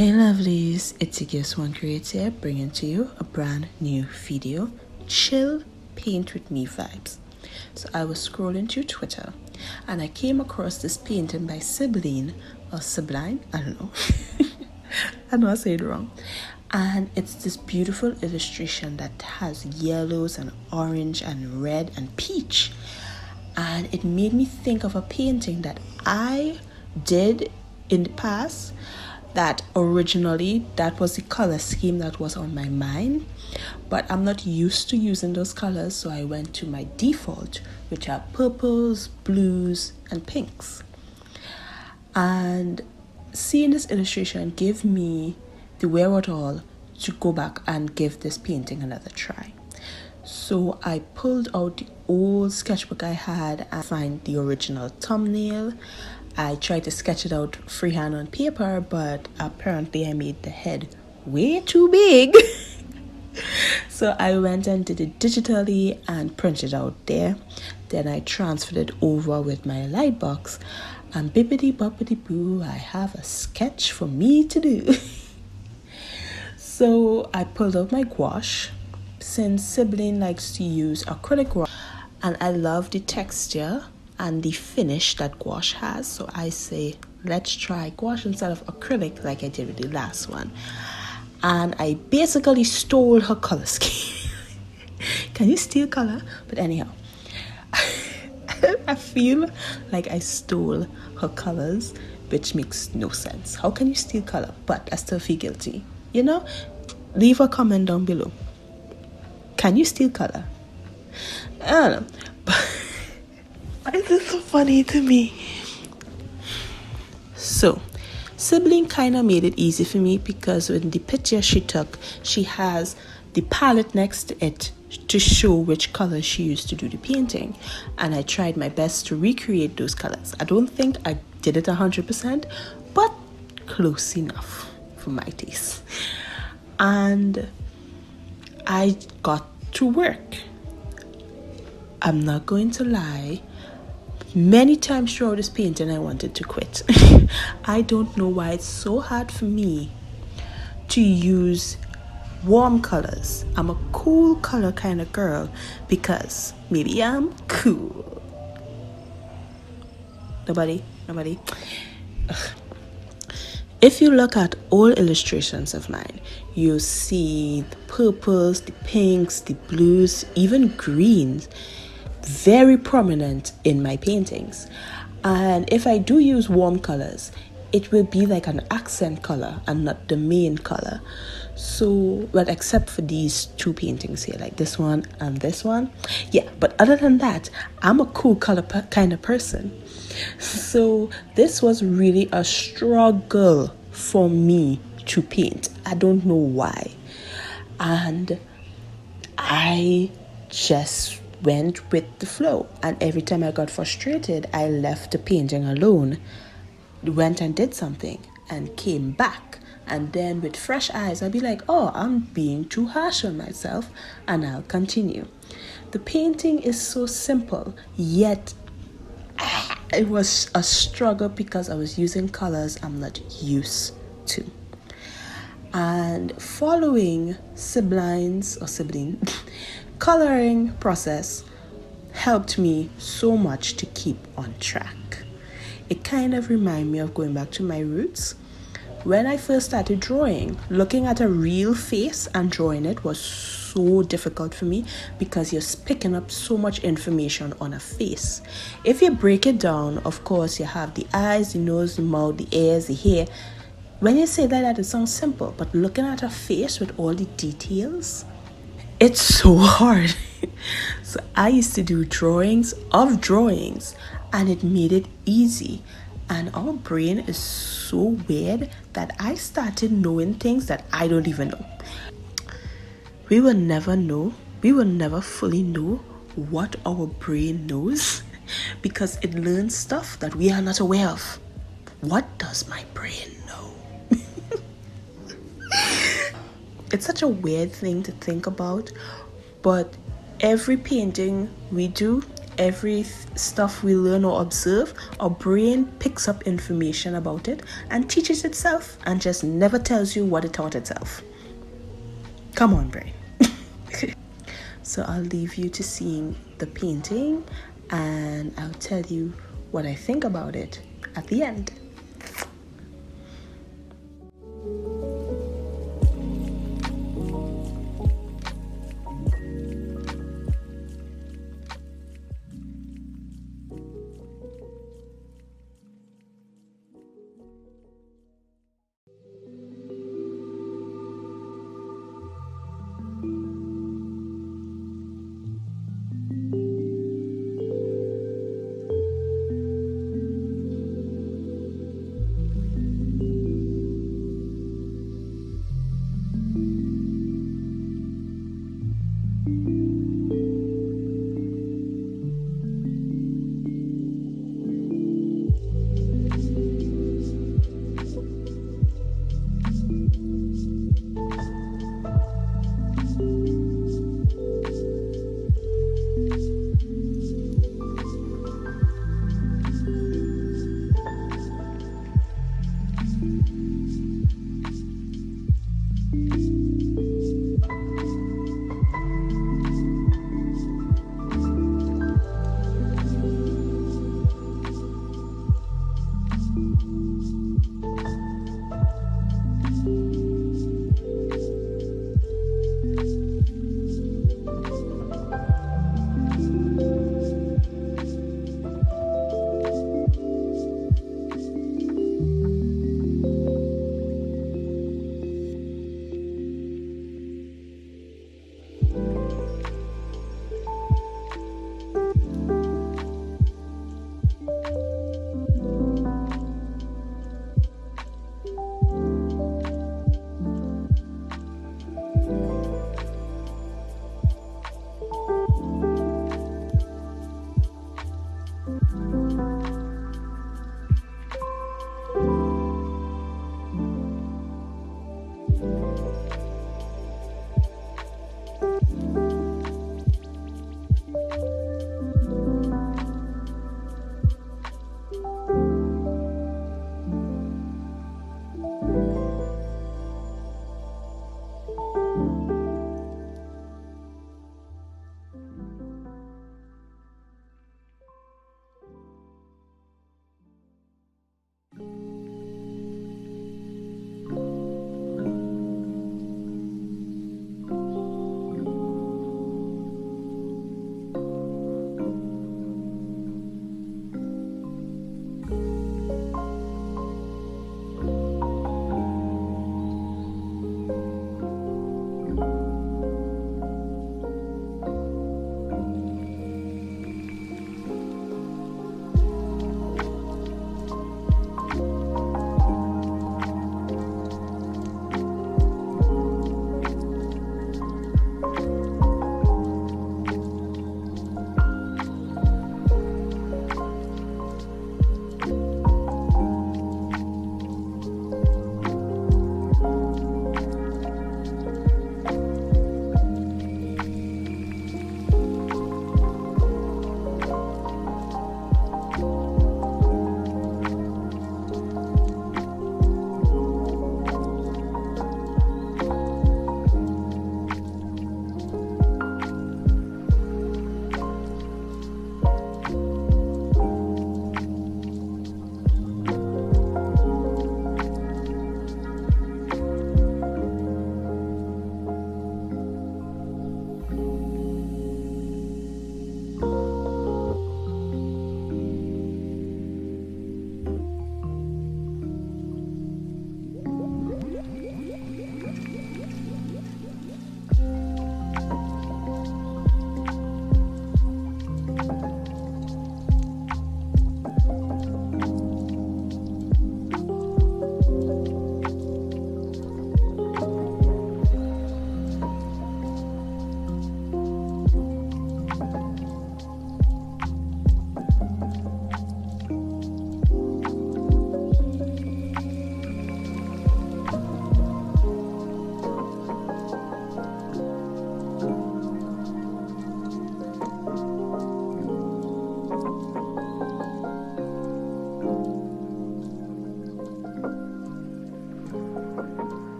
Hey lovelies, it's your Swan here, bringing to you a brand new video, chill paint with me vibes. So I was scrolling through Twitter and I came across this painting by Sibling or Sublime, I don't know. I know I said it wrong. And it's this beautiful illustration that has yellows and orange and red and peach. And it made me think of a painting that I did in the past, that originally that was the color scheme that was on my mind, but I'm not used to using those colors, so I went to my default, which are purples, blues and pinks. And seeing this illustration gave me the wherewithal to go back and give this painting another try. So I pulled out the old sketchbook I had and find the original thumbnail. I tried to sketch it out freehand on paper, but apparently I made the head way too big. So I went and did it digitally and printed it out there. Then I transferred it over with my light box, and bippity boppity boo, I have a sketch for me to do. So I pulled out my gouache, since Sibling likes to use acrylic gouache, and I love the texture and the finish that gouache has, so I say let's try gouache instead of acrylic like I did with the last one. And I basically stole her color scheme. Can you steal color? But anyhow, I feel like I stole her colors, which makes no sense. How can you steal color? But I still feel guilty. You know, leave a comment down below. Can you steal color? I don't know, but why is this so funny to me? So, Sibling kind of made it easy for me because in the picture she took, she has the palette next to it to show which colors she used to do the painting. And I tried my best to recreate those colors. I don't think I did it 100%, but close enough for my taste. And I got to work. I'm not going to lie. Many times throughout this painting, I wanted to quit. I don't know why it's so hard for me to use warm colors. I'm a cool color kind of girl because maybe I'm cool. Nobody. Ugh. If you look at all illustrations of mine, you'll see the purples, the pinks, the blues, even greens, very prominent in my paintings. And if I do use warm colors, it will be like an accent color and not the main color. So, well, except for these two paintings here, like this one and this one. Yeah, but other than that, I'm a cool color kind of person. So this was really a struggle for me to paint. I don't know why. And I just went with the flow, and every time I got frustrated, I left the painting alone, went and did something and came back, and then with fresh eyes I'd be like, oh, I'm being too harsh on myself, and I'll continue. The painting is so simple, yet it was a struggle because I was using colors I'm not used to. And following Sibling coloring process helped me so much to keep on track. It kind of reminded me of going back to my roots. When I first started drawing, looking at a real face and drawing it was so difficult for me because you're picking up so much information on a face. If you break it down, of course, you have the eyes, the nose, the mouth, the ears, the hair. When you say that, it sounds simple, but looking at a face with all the details, it's so hard. So I used to do drawings of drawings, and it made it easy. And our brain is so weird that I started knowing things that I don't even know. We will never know. We will never fully know what our brain knows because it learns stuff that we are not aware of. What does my brain know? It's such a weird thing to think about, but every painting we do, every stuff we learn or observe, our brain picks up information about it and teaches itself and just never tells you what it taught itself. Come on, brain. So I'll leave you to seeing the painting and I'll tell you what I think about it at the end.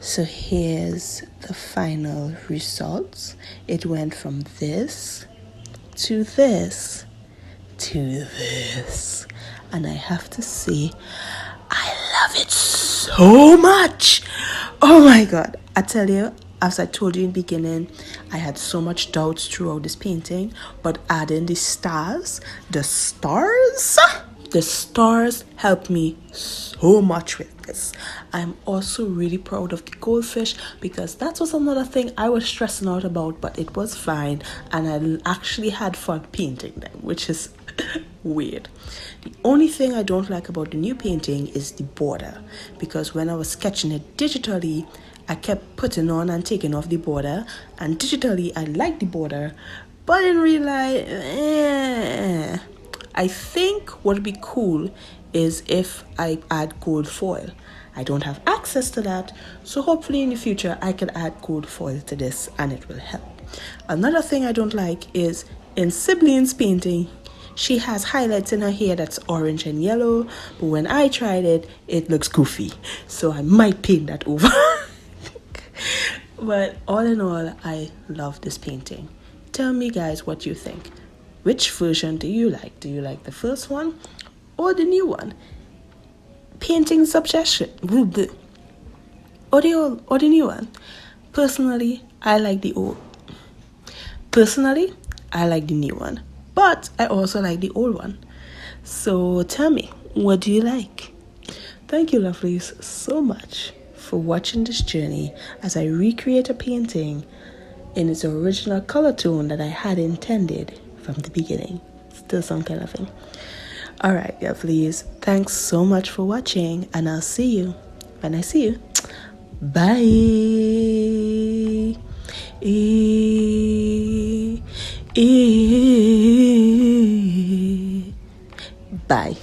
So here's the final results. It went from this to this to this, and I have to say I love it so much. Oh my god, I tell you, as I told you in the beginning, I had so much doubts throughout this painting, but adding the stars helped me so much with this. I'm also really proud of the goldfish because that was another thing I was stressing out about, but it was fine and I actually had fun painting them, which is weird. The only thing I don't like about the new painting is the border, because when I was sketching it digitally, I kept putting on and taking off the border, and digitally I like the border, but in real life, I think what would be cool is if I add gold foil. I don't have access to that, so hopefully in the future I can add gold foil to this and it will help. Another thing I don't like is in Sibling's painting, she has highlights in her hair that's orange and yellow, but when I tried it, it looks goofy, so I might paint that over. But all in all, I love this painting. Tell me guys what you think. Which version do you like? Do you like the first one or the new one? Painting suggestion. Or the new one. Personally, I like the old. Personally, I like the new one, but I also like the old one. So tell me, what do you like? Thank you, lovelies, so much for watching this journey as I recreate a painting in its original color tone that I had intended from the beginning. Still some kind of thing. Alright, lovelies, thanks so much for watching, and I'll see you when I see you. Bye. Bye.